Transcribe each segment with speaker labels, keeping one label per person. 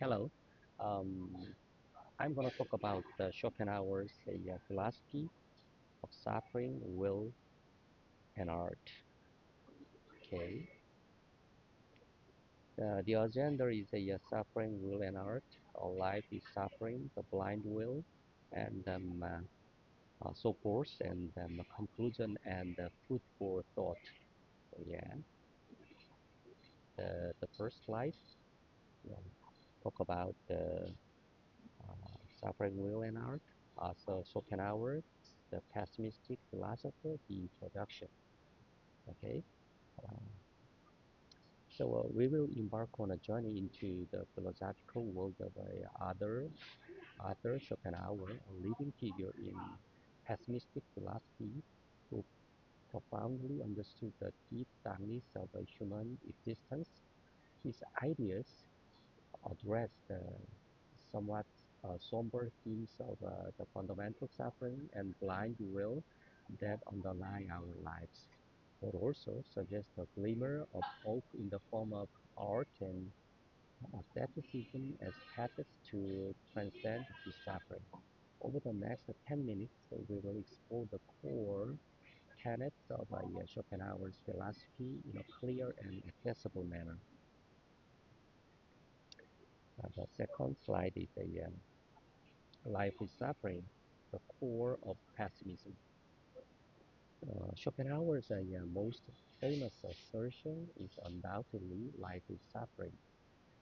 Speaker 1: Hello. Um, I'm going to talk about Schopenhauer's philosophy of suffering, will, and art. Okay. The agenda is suffering, will, and art. Life is suffering, the blind will, and so forth, and a conclusion and food for thought. So, yeah. The first slide. Yeah, talk about the suffering, will, and art. So Schopenhauer, the pessimistic philosopher, the introduction. Okay. Uh, so we will embark on a journey into the philosophical world of other Arthur Schopenhauer, a leading figure in pessimistic philosophy who profoundly understood the deep darkness of human existence. His ideas address the somewhat somber themes of the fundamental suffering and blind will that underlie our lives, but also suggest a glimmer of hope in the form of art and asceticism as paths to transcend this suffering. Over the next 10 minutes, we will explore the core tenets of Schopenhauer's philosophy in a clear and accessible manner. The second slide is a life is suffering, the core of pessimism. Schopenhauer's most famous assertion is undoubtedly life is suffering.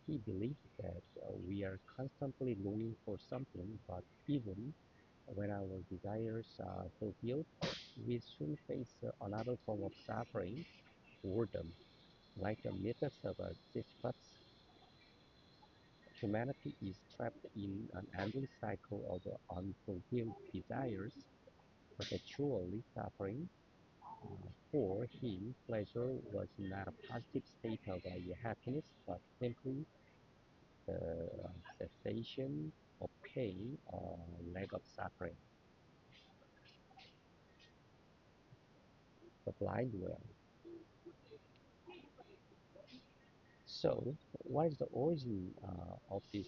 Speaker 1: He believed that we are constantly longing for something, but even when our desires are fulfilled, we soon face another form of suffering, boredom. Like the mythos of Sisyphus, humanity is trapped in an endless cycle of unfulfilled desires, perpetually suffering. For him, pleasure was not a positive state of happiness, but simply the cessation of pain or lack of suffering. The blind will. So, what is the origin of this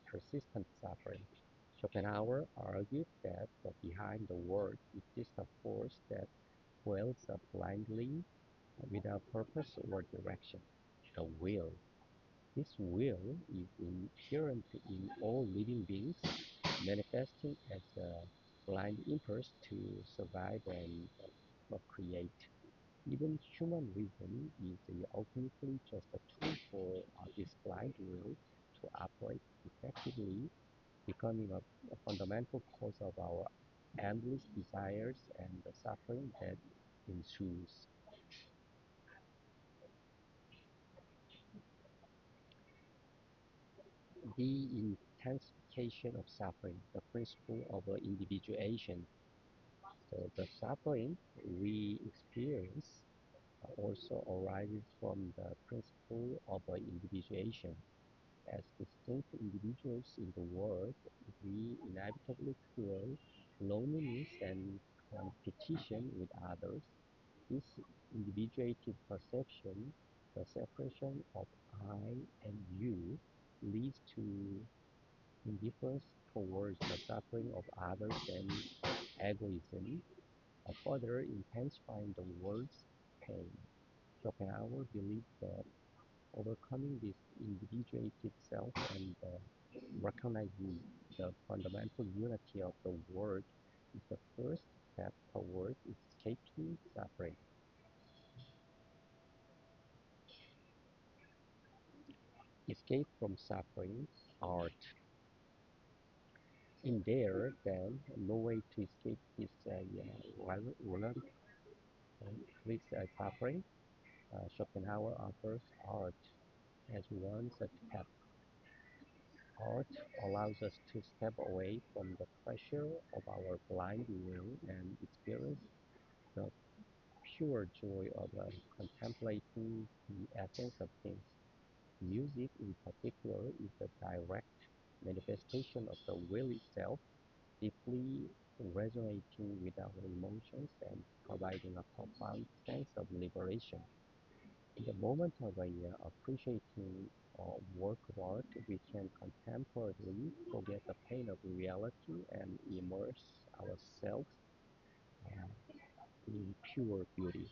Speaker 1: persistent suffering? Schopenhauer argued that behind the word exists a force that dwells blindly without purpose or direction, the will. This will is inherent in all living beings, manifesting as a blind impulse to survive and procreate. Even human reason is ultimately just a tool for this blind will to operate effectively, becoming a fundamental cause of our endless desires and the suffering that ensues. The intensification of suffering, the principle of individuation. So the suffering we experience also arises from the principle of individuation. As distinct individuals in the world, we inevitably feel loneliness and competition with others. This individuated perception, the separation of I and you, leads to indifference towards the suffering of others and egoism, further intensifying the world's pain. Schopenhauer believed that overcoming this individuated self and recognizing the fundamental unity of the world is the first step towards escaping suffering. Escape from suffering, art. In there, then, no way to escape this relentless suffering. Schopenhauer offers art as one such path. Art allows us to step away from the pressure of our blind will and experience the pure joy of contemplating the essence of things. Music, in particular, is a direct manifestation of the will itself, deeply resonating with our emotions and providing a profound sense of liberation. The moment of appreciating a work of art, we can contemporarily forget the pain of reality and immerse ourselves in pure beauty.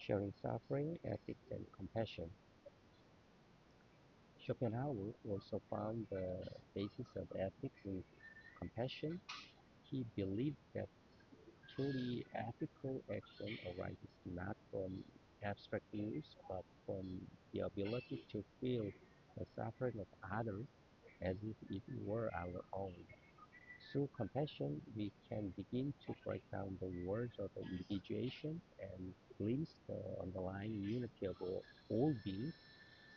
Speaker 1: Sharing suffering, ethics, and compassion. Schopenhauer also found the basis of ethics in compassion. He believed that truly ethical action arises not from abstract views, but from the ability to feel the suffering of others as if it were our own. Through compassion, we can begin to break down the walls of the individuation and glimpse the underlying unity of all beings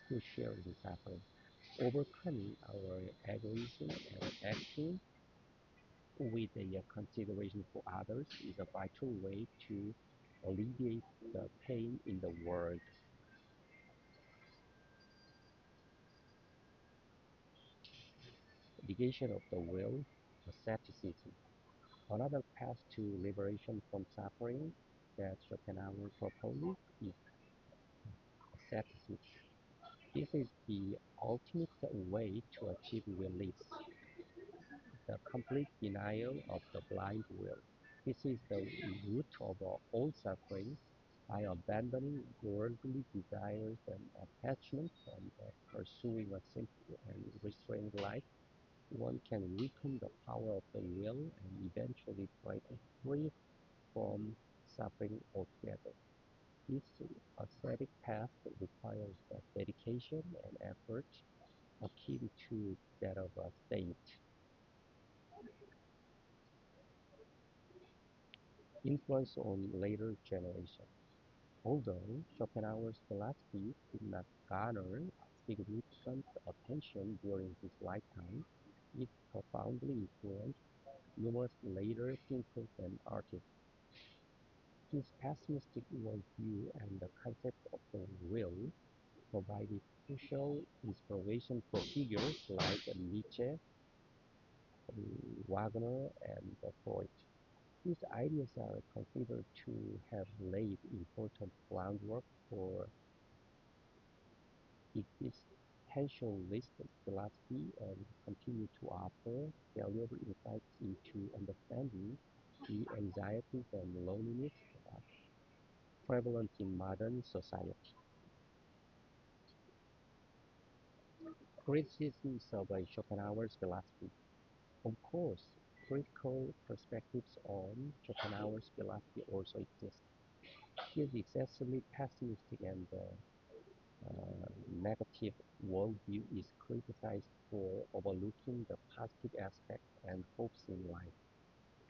Speaker 1: who share the suffering. Overcoming our egoism and acting with a consideration for others is a vital way to alleviate the pain in the world. Negation of the will, asceticism. Another path to liberation from suffering that Schopenhauer proposes is asceticism. This is the ultimate way to achieve release, the complete denial of the blind will. This is the root of all suffering. By abandoning worldly desires and attachments and pursuing a simple and restrained life, one can weaken the power of the will and eventually break free from suffering altogether. This ascetic path requires dedication and effort akin to that of a saint. Influence on later generations. Although Schopenhauer's philosophy did not garner significant attention during his lifetime, it profoundly influenced numerous later thinkers and artists. His pessimistic worldview and the concept of the will provided crucial inspiration for figures like Nietzsche, Wagner, and Freud. These ideas are considered to have laid important groundwork for existentialist philosophy and continue to offer valuable insights into understanding the anxieties and loneliness prevalent in modern society. Criticisms of Schopenhauer's philosophy. Of course, critical perspectives on Schopenhauer's philosophy also exist. His excessively pessimistic and negative worldview is criticized for overlooking the positive aspects and hopes in life.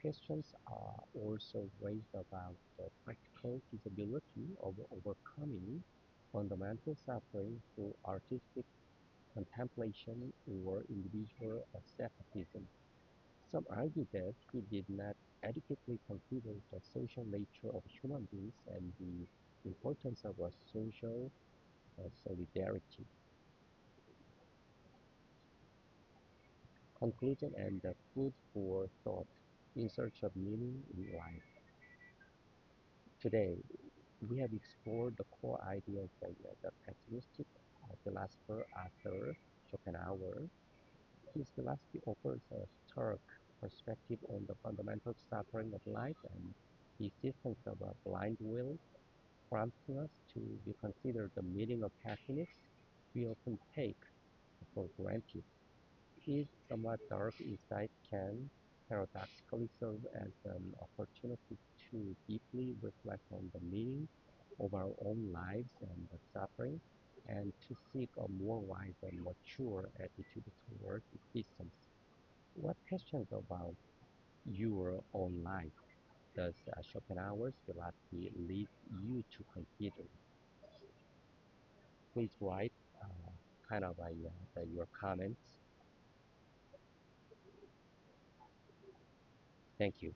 Speaker 1: Questions are also raised about the practical feasibility of overcoming fundamental suffering through artistic contemplation or individual asceticism. Some argue that he did not adequately consider the social nature of human beings and the importance of a social solidarity. Conclusion and food for thought in search of meaning in life. Today, we have explored the core ideas of the pessimistic philosopher Arthur Schopenhauer. His philosophy offers a stark perspective on the fundamental suffering of life and the existence of a blind will, prompting us to reconsider the meaning of happiness we often take for granted. His somewhat dark insight can paradoxically serve as an opportunity to deeply reflect on the meaning of our own lives and the suffering, and to seek a more wise and mature attitude toward existence. What questions about your own life does Schopenhauer's philosophy lead you to consider? Please write kind of your comments. Thank you.